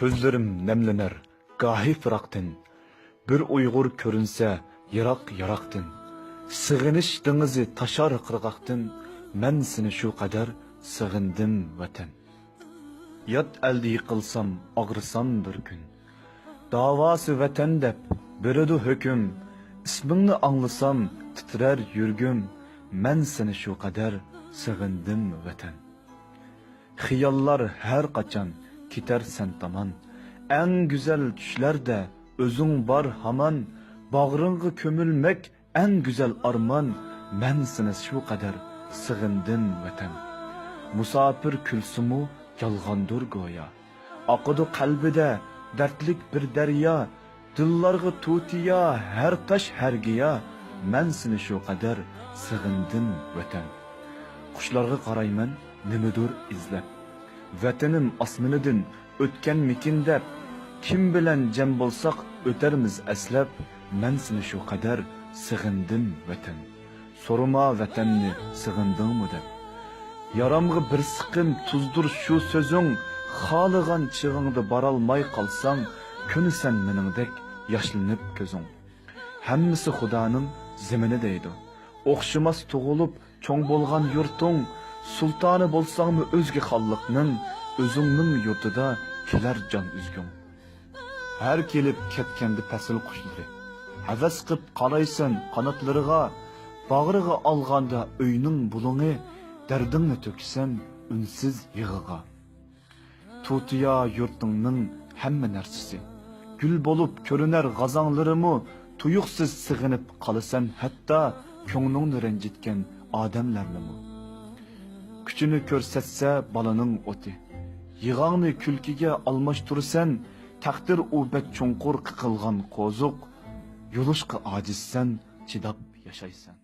Gözlerim nemlener, gahi fıraktın. Bir Uygur körünse, yarak-yaraktın. Sığınış denizi taşar kırgaktın. Men seni şu kadar sığındım vatan. Yat elde yıkılsam, ağrısam bir gün. Davası vatan dep, biridu hüküm. İsmini anlasam, titrer yürgüm. Men seni şu kadar sığındım vatan. Xiyallar her kaçan, kiter sen taman. En güzel düşlerde özün var haman. Bağrıngı kömülmek en güzel arman. Men seni şu kadar sığındım vatan. Musafir külsümü yalgandır goya. Akıdı kalbide dertlik bir derya. Dillargı tutiya her taş her giya. Men seni şu kadar sığındım vatan. Kuşlarga qarayman, nimedir izlep. Vatanim asminidan o'tgan mikin deb. Kim bilan jam bo'lsak o'tarmiz aslab. Men seni shu qadar sig'indim vatan. Sorma vatanni sig'indingmi deb. Yaramg'i bir siqim tuzdur shu so'zing. Xoligan chig'ingda borolmay qolsam, kunisan meningdek yoshlanib ko'zing. Hammasi Xudoning zimini deydi. O'xshamas tug'ilib cho'ng bo'lgan yurting, sultoni bo'lsangmi o'zga xalqning, o'zingning yurtida kelar jon uzgung. Har kelib ketganda fasl qushlari, havas qilib qaraysan qanotlariga, bag'riga olganda uyning bulungi, dardingni to'ksan unsiz yig'iga. Tutiya yurtingning hamma narsasi, gul bo'lib ko'rinar g'azonglarimi, tuyuqsiz sig'inib qolasan hatto ko'nglingni ranjitgan odamlarnimi. Kuchini ko'rsatsa balaning o'ti, yig'angni kulkiga almashtursan, taqdir ubat chunqur qiqilgan qo'zuq, yulishqa ojizsan, chidab yashaysan.